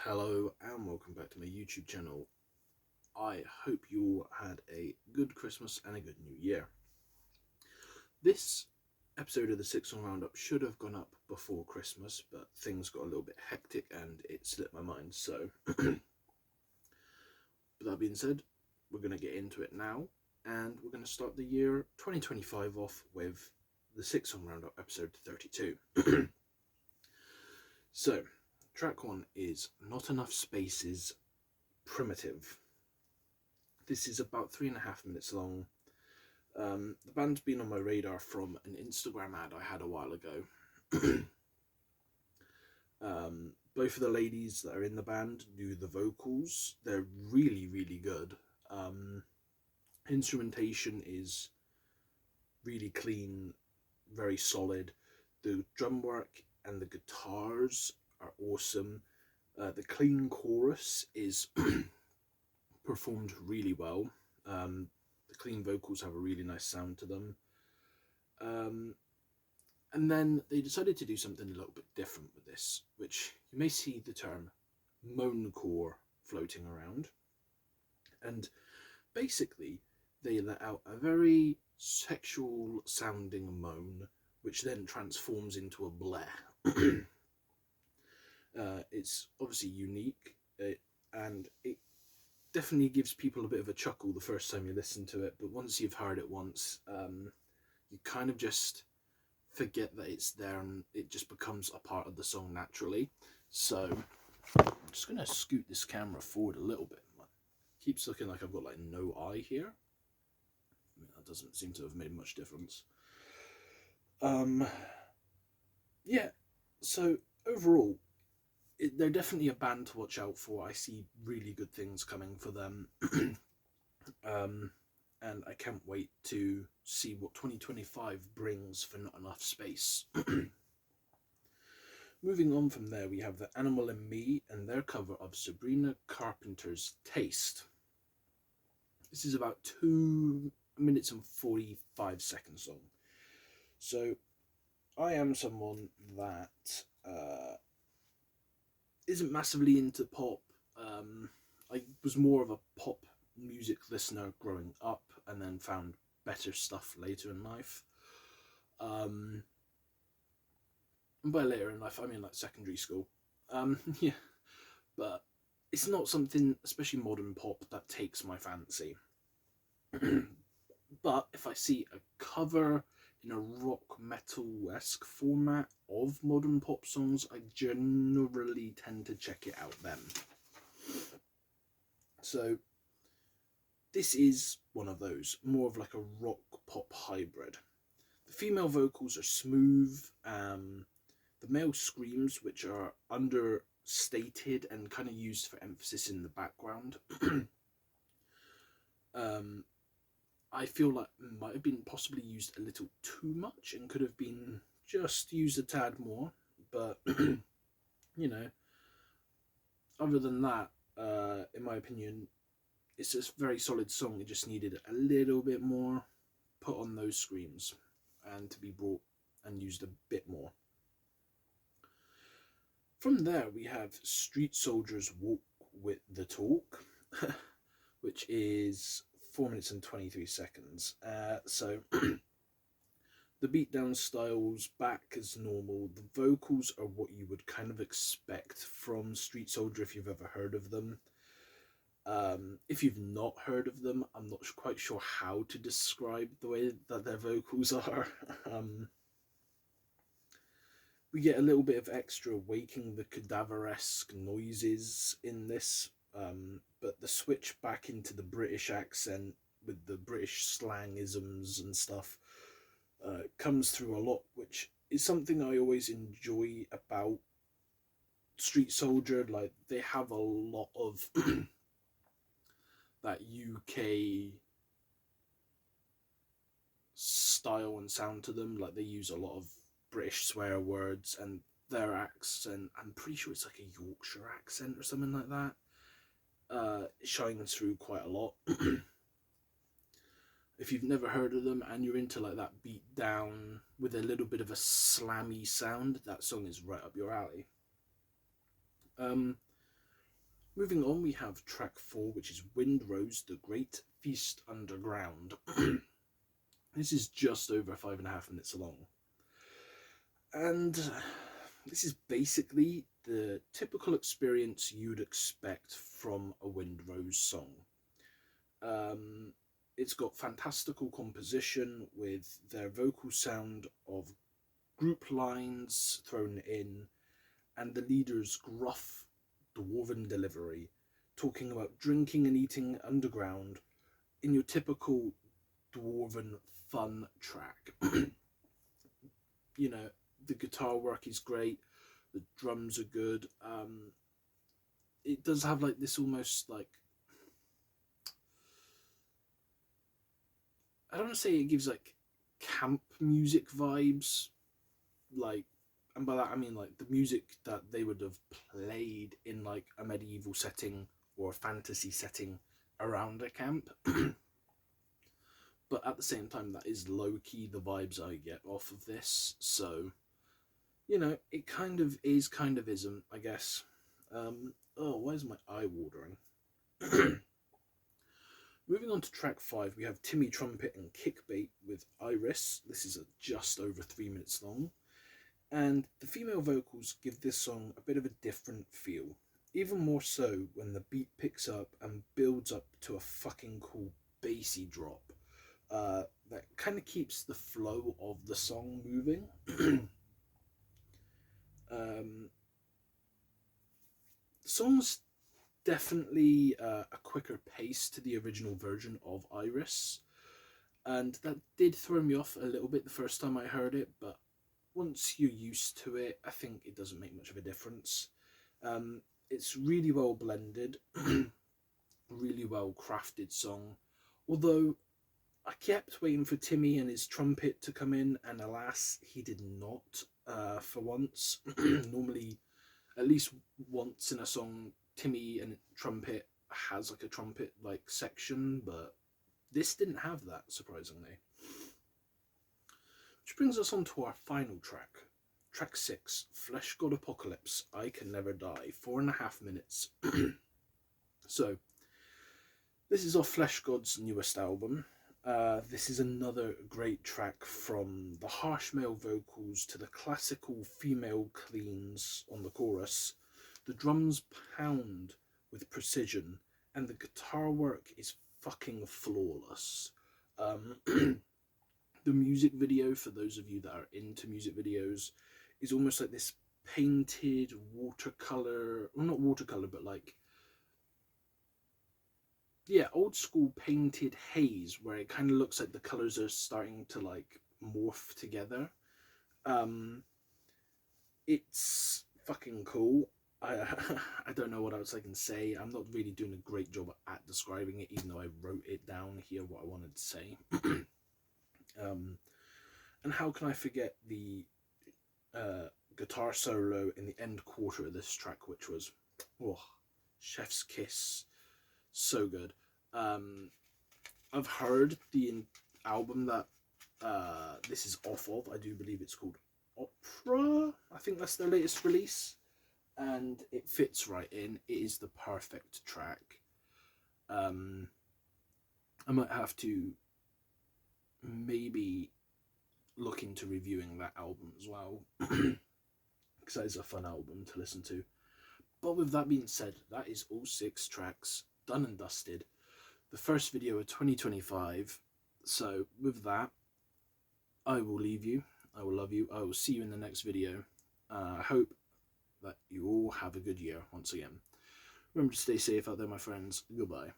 Hello and welcome back to my YouTube channel. I hope you all had a good Christmas and a good New Year. This episode of the Six Song Roundup should have gone up before Christmas, but things got a little bit hectic and it slipped my mind. So, with that being said, we're going to get into it now, and we're going to start the year 2025 off with the Six Song Roundup episode 32. So, track one is Not Enough Spaces, Primitive. This is about 3.5 minutes long. The band's been on my radar from an Instagram ad I had a while ago. Both of the ladies that are in the band do the vocals. They're really, really good. Instrumentation is really clean, very solid. The drum work and the guitars are awesome. The clean chorus is performed really well. The clean vocals have a really nice sound to them. And then they decided to do something a little bit different with this, which you may see the term moancore floating around. And basically, they let out a very sexual sounding moan, which then transforms into a blare. It's obviously unique, and it definitely gives people a bit of a chuckle the first time you listen to it, but once you've heard it once, you kind of just forget that it's there and it just becomes a part of the song naturally. So I'm just going to scoot this camera forward a little bit. It keeps looking like I've got like no eye here. I mean, that doesn't seem to have made much difference. Yeah, so overall, they're definitely a band to watch out for. I see really good things coming for them. And I can't wait to see what 2025 brings for Not Enough Space. Moving on from there, we have The Animal in Me and their cover of Sabrina Carpenter's Taste. This is about 2 minutes and 45 seconds long. So I am someone that isn't massively into pop. I was more of a pop music listener growing up, and then found better stuff later in life. And by later in life, I mean like secondary school. Yeah, but it's not something, especially modern pop, that takes my fancy. But if I see a cover in a rock metal-esque format of modern pop songs, I generally tend to check it out then. So this is one of those, more of like a rock pop hybrid. The female vocals are smooth. The male screams, which are understated and kind of used for emphasis in the background, I feel like might have been possibly used a little too much and could have been just used a tad more. But, you know, other than that, in my opinion, it's a very solid song. It just needed a little bit more put on those screams and to be brought and used a bit more. From there, we have Street Soldiers Walk with the Talk, which is 4 minutes and 23 seconds. So the beatdown style's back as normal. The vocals are what you would kind of expect from Street Soldier if you've ever heard of them. If you've not heard of them, I'm not quite sure how to describe the way that their vocals are. We get a little bit of extra Waking the Cadaver-esque noises in this, but the switch back into the British accent with the British slangisms and stuff comes through a lot, which is something I always enjoy about Street Soldier. Like, they have a lot of that UK style and sound to them. Like, they use a lot of British swear words, and their accent, I'm pretty sure it's like a Yorkshire accent or something like that, shines through quite a lot. If you've never heard of them and you're into like that beat down with a little bit of a slammy sound, that song is right up your alley. Moving on, we have track 4, which is Windrose, The Great Feast Underground. This is just over 5.5 minutes long. And this is basically the typical experience you'd expect from a Windrose song. It's got fantastical composition with their vocal sound of group lines thrown in, and the leader's gruff dwarven delivery, talking about drinking and eating underground in your typical dwarven fun track. You know, the guitar work is great, the drums are good. It does have like this almost like, I don't want to say it gives like camp music vibes, like, and by that I mean like the music that they would have played in like a medieval setting or a fantasy setting around a camp. But at the same time, that is low-key the vibes I get off of this. So, you know, it kind of is, kind of isn't, I guess. Oh, why is my eye watering? Moving on to track 5, we have Timmy Trumpet and Kickbait with Iris. This is just over 3 minutes long. And the female vocals give this song a bit of a different feel. Even more so when the beat picks up and builds up to a fucking cool bassy drop. That kind of keeps the flow of the song moving. The song's definitely a quicker pace to the original version of Iris, and that did throw me off a little bit the first time I heard it, but once you're used to it, I think it doesn't make much of a difference. It's really well blended, really well crafted song, although I kept waiting for Timmy and his trumpet to come in, and alas, he did not, for once. Normally, at least once in a song, Timmy and trumpet has like a trumpet like section, but this didn't have that, surprisingly. Which brings us on to our final track. Track 6, Flesh God Apocalypse, I Can Never Die, 4.5 minutes. So, this is off Flesh God's newest album. This is another great track, from the harsh male vocals to the classical female cleans on the chorus. The drums pound with precision, and the guitar work is fucking flawless. The music video, for those of you that are into music videos, is almost like this painted watercolor, well, not watercolor, but like, yeah, old school painted haze, where it kind of looks like the colors are starting to like morph together. It's fucking cool. I don't know what else I can say. I'm not really doing a great job at describing it, even though I wrote it down here what I wanted to say. And how can I forget the guitar solo in the end quarter of this track, which was, oh, chef's kiss. So good. I've heard the album that this is off of. I do believe it's called Opera. I think that's their latest release, and it fits right in. It is the perfect track. I might have to maybe look into reviewing that album as well, because that is a fun album to listen to. But with that being said, that is all 6 tracks done and dusted. The first video of 2025. So with that, I will leave you. I will love you. I will see you in the next video. I hope that you all have a good year once again. Remember to stay safe out there, my friends. Goodbye.